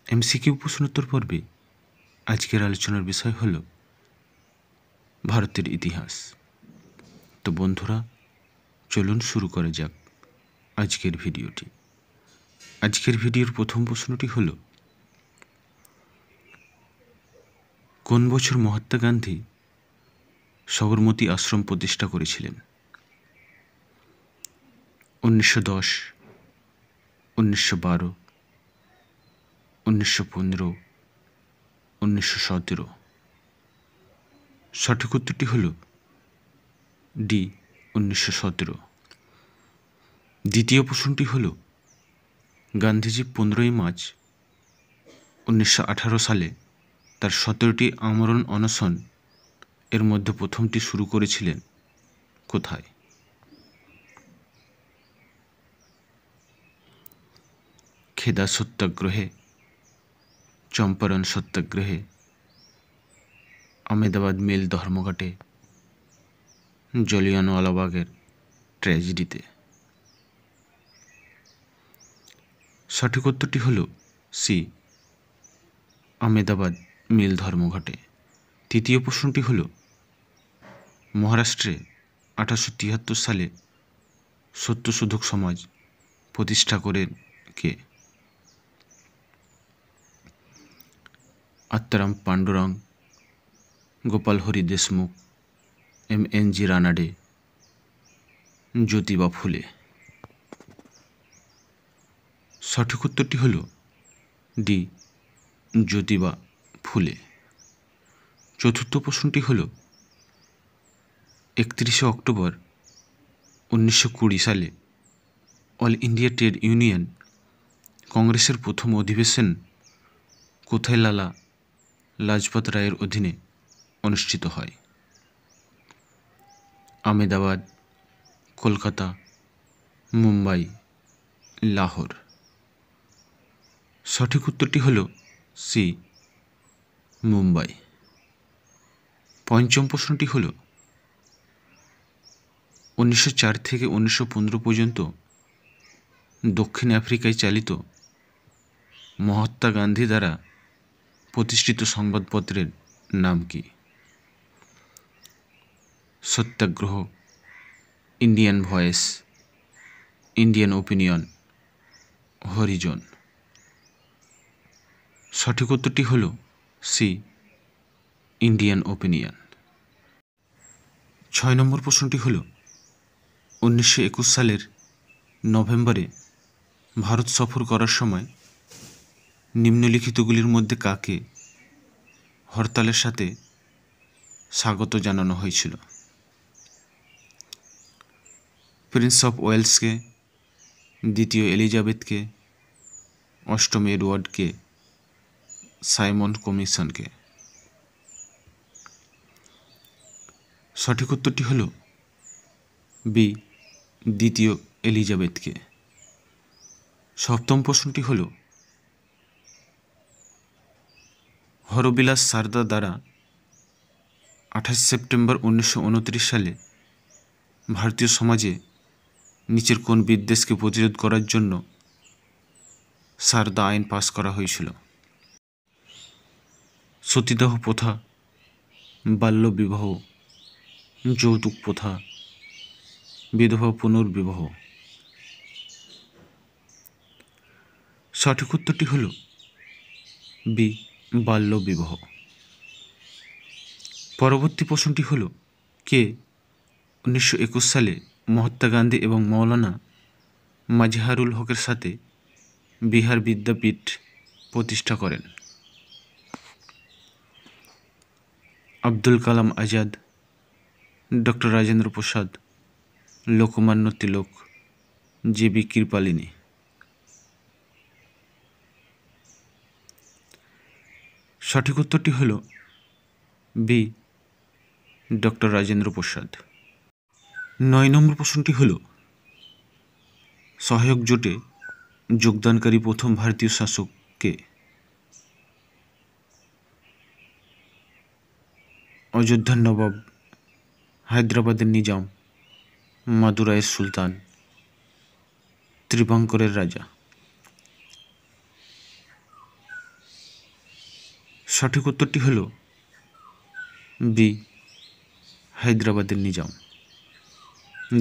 MCQ প্রশ্নোত্তর পর্বে আজকের আলোচনার বিষয় হল ভারতের ইতিহাস। তো বন্ধুরা, চলুন শুরু করা যাক আজকের ভিডিওটি। আজকের ভিডিওর প্রথম প্রশ্নটি হল, কোন বছর মহাত্মা গান্ধী সবরমতী আশ্রম প্রতিষ্ঠা করেছিলেন? 1910, 1912, 1915, 1917। সঠিক উত্তরটি হল ডি, 1917। দ্বিতীয় প্রশ্নটি হল, গান্ধীজি 15ই মার্চ 1918 সালে তার 17টি আমরণ অনশন এর মধ্যে প্রথমটি শুরু করেছিলেন কোথায়? খেদা সত্যাগ্রহে, চম্পারণ সত্যাগ্রহে, আহমেদাবাদ মিল ধর্মঘটে, জালিয়ানওয়ালাবাগের ট্র্যাজেডিতে। সঠিক উত্তরটি হল সি, আহমেদাবাদ মিল ধর্মঘটে। তৃতীয় প্রশ্নটি হল, মহারাষ্ট্রে 1873 সালে সত্যশোধক সমাজ প্রতিষ্ঠা করেন কে? আত্মারাম পাণ্ডুরং, গোপাল হরি দেশমুখ, MNG রানাডে, জ্যোতিবা ফুলে। সঠিক উত্তরটি হল ডি, জ্যোতিবা ফুলে। চতুর্থ প্রশ্নটি হল, 31শে অক্টোবর 1920 সালে অল ইন্ডিয়া ট্রেড ইউনিয়ন কংগ্রেসের প্রথম অধিবেশন কোথায় লালা লাজপত রায়ের অধীনে অনুষ্ঠিত হয়? আহমেদাবাদ, কলকাতা, মুম্বাই, লাহোর। সঠিক উত্তরটি হল সি, মুম্বাই। পঞ্চম প্রশ্নটি হল, 1904 থেকে 1915 পর্যন্ত দক্ষিণ আফ্রিকায় চালিত মহাত্মা গান্ধী দ্বারা প্রতিষ্ঠিত সংবাদপত্রের নাম কি? Satyagraha, Indian voice, Indian opinion, Harijan. সঠিক উত্তরটি হল সি, ইন্ডিয়ান ওপিনিয়ন। 6 নম্বর প্রশ্নটি হল, 1921 সালের নভেম্বরে ভারত সফর করার সময় নিম্নলিখিতগুলির মধ্যে কাকে হরতালের সাথে স্বাগত জানানো হয়েছিল? প্রিন্স অফ ওয়েলসকে, দ্বিতীয় এলিজাবেথকে, অষ্টম এডওয়ার্ডকে, সাইমন কমিশনকে। সঠিক উত্তরটি হল বি, দ্বিতীয় এলিজাবেথকে। সপ্তম প্রশ্নটি হল, হরবিলাস সারদা দ্বারা 28 সেপ্টেম্বর 1929 সালে ভারতীয় সমাজে নিচের কোন বিদ্বেষকে প্রতিরোধ করার জন্য সারদা আইন পাস করা হয়েছিল? সতীদাহ প্রথা, বাল্যবিবাহ, যৌতুক প্রথা, বিধবা পুনর্বিবাহ। সঠিক উত্তরটি হল বি, বাল্যবিবাহ। পরবর্তী প্রশ্নটি হল, কে 1921 সালে মহাত্মা গান্ধী এবং মৌলানা মাজহারুল হকের সাথে বিহার বিদ্যাপীঠ প্রতিষ্ঠা করেন? Abdul Kalam Azad, doctor Rajendra Prasad, Lokmanya Tilak, JB Kripalani. সঠিক উত্তরটি হল বি, ডক্টর রাজেন্দ্র প্রসাদ। 9 নম্বর প্রশ্নটি হল, সহায়ক জোটে যোগদানকারী প্রথম ভারতীয় শাসক কে? অযোধ্যার নবাব, হায়দ্রাবাদের নিজাম, মাদুরাইয়ের সুলতান, ত্রিভঙ্করের রাজা। সঠিক উত্তরটি হল বি, হায়দ্রাবাদের নিজাম।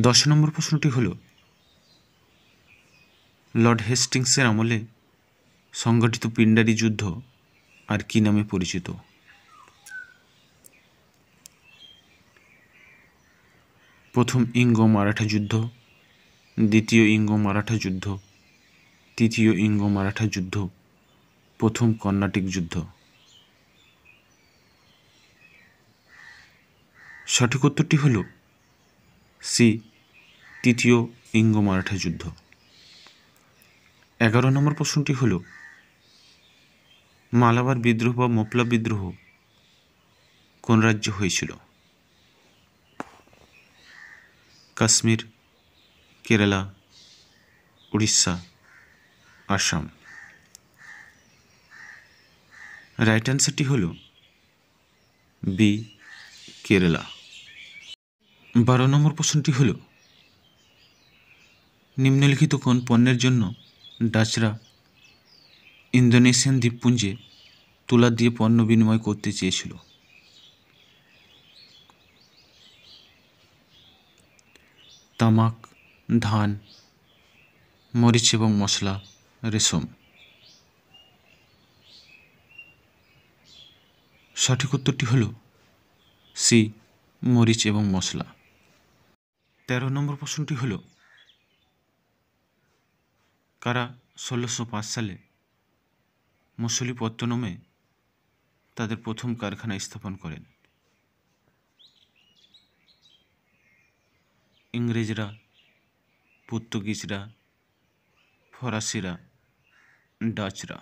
10 নম্বর প্রশ্নটি হল লর্ড হেস্টিংসের আমলে সংগঠিত পিণ্ডারি যুদ্ধ আর কি নামে পরিচিত? প্রথম ইঙ্গ মারাঠা যুদ্ধ, দ্বিতীয় ইঙ্গ মারাঠা যুদ্ধ, তৃতীয় ইঙ্গ মারাঠা যুদ্ধ, প্রথম কর্ণাটিক যুদ্ধ। সঠিক উত্তরটি হল সি, তৃতীয় ইঙ্গ মারাঠা যুদ্ধ। 11 নম্বর প্রশ্নটি হল মালাবার বিদ্রোহ বা মোপলা বিদ্রোহ কোন রাজ্যে হয়েছিল? কাশ্মীর, কেরালা, উড়িষ্যা, আসাম। রাইট অ্যান্সারটি হল বি, কেরালা। 12 নম্বর প্রশ্নটি হল নিম্নলিখিত কোন পণ্যের জন্য ডাচরা ইন্দোনেশিয়ান দ্বীপপুঞ্জে তুলা দিয়ে পণ্য বিনিময় করতে চেয়েছিল? তামাক, ধান, মরিচ এবং মশলা, রেশম। সঠিক উত্তরটি হল সি, মরিচ এবং মশলা। 13 নম্বর প্রশ্নটি হল কারা 1605 সালে মছলিপত্তনমে তাদের প্রথম কারখানা স্থাপন করেন? ইংরেজরা, পর্তুগিজরা, ফরাসিরা, ডাচরা।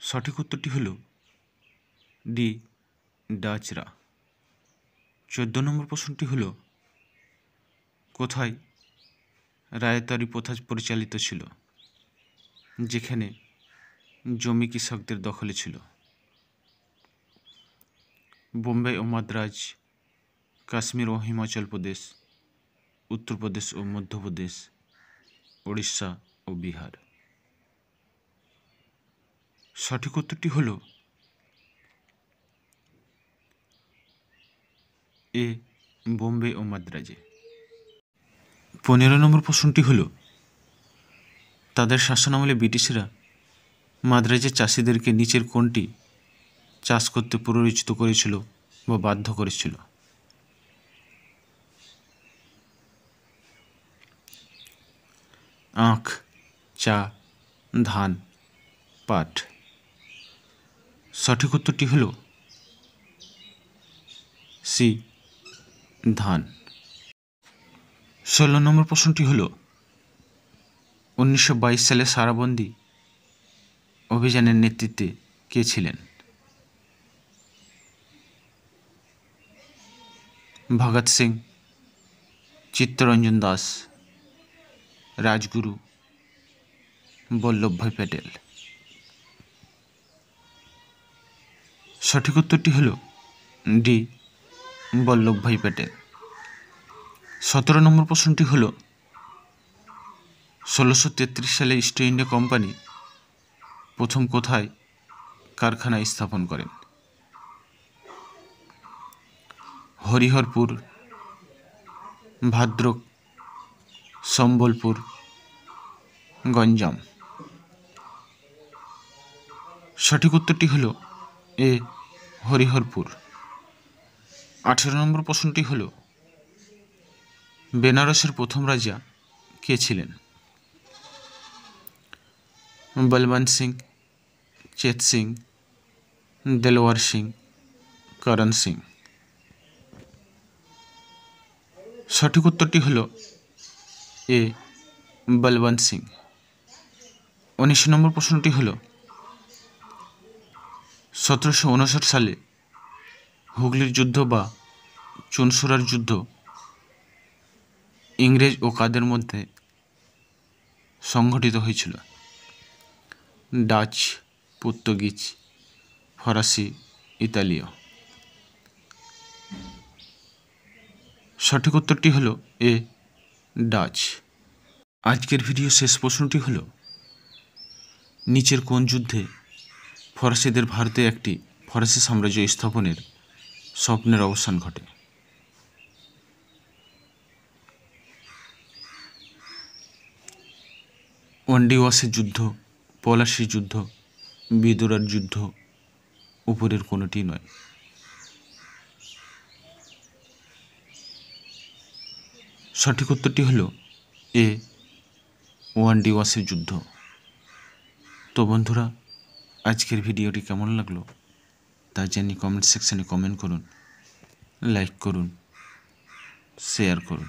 সঠিক উত্তরটি হল ডি, ডাচরা। 14 নম্বর প্রশ্নটি হল কোথায় রায়তারি প্রথা পরিচালিত ছিল যেখানে জমি কৃষকদের দখলে ছিল? বোম্বে ও মাদ্রাজ, কাশ্মীর ও হিমাচল প্রদেশ, উত্তরপ্রদেশ ও মধ্যপ্রদেশ, উড়িষ্যা ও বিহার। সঠিক উত্তরটি হল এ, বোম্বে ও মাদ্রাজে। 15 নম্বর প্রশ্নটি হল তাদের শাসনামলে ব্রিটিশরা মাদ্রাজের চাষিদেরকে নিচের কোনটি চাষ করতে প্ররোচিত করেছিল বা বাধ্য করেছিল? আখ, চা, ধান, পাট। সঠিক উত্তরটি হল সি, ধান। 16 নম্বর প্রশ্নটি হল 1922 সালে সারাবন্দি অভিযানের নেতৃত্বে কে ছিলেন? ভগৎ সিং, চিত্তরঞ্জন দাস, রাজগুরু, বল্লভভাই প্যাটেল। সঠিক উত্তরটি হল ডি, বল্লভভাই প্যাটেল। 17 নম্বর প্রশ্নটি হল 1633 সালে ইস্ট ইন্ডিয়া কোম্পানি প্রথম কোথায় কারখানা স্থাপন করেন? হরিহরপুর, ভাদ্রক, সম্বলপুর, গঞ্জাম। সঠিক উত্তরটি হল এ, হরিহরপুর। 18 নম্বর প্রশ্নটি হল বেনারসের প্রথম রাজা কে ছিলেন? বলবন্ত সিং, চেত সিং, দেলোয়ার সিং, করণ সিং। সঠিক উত্তরটি হল এ, বলবন্ত সিং। 19 নম্বর প্রশ্নটি হল 1759 সালে হুগলির যুদ্ধ বা চুনসুরার যুদ্ধ ইংরেজ ও কাদের মধ্যে সংঘটিত হয়েছিল? ডাচ, পর্তুগিজ, ফরাসি, ইতালীয়। সঠিক উত্তরটি হল এ, ডাচ। আজকের ভিডিও শেষ প্রশ্নটি হল নিচের কোন যুদ্ধে ফরাসিদের ভারতে একটি ফরাসি সাম্রাজ্য স্থাপনের স্বপ্নের অবসান ঘটে। ওয়ান্ডিওয়াসের যুদ্ধ, পলাশির যুদ্ধ, বিদুরার যুদ্ধ উপরের কোনোটি নয়। সঠিক উত্তরটি হল এ, ওয়ান্ডিওয়াসের যুদ্ধ। তো বন্ধুরা, আজকের ভিডিওটি কেমন লাগলো তা জানিয়ে কমেন্ট সেকশানে কমেন্ট করুন, লাইক করুন, শেয়ার করুন।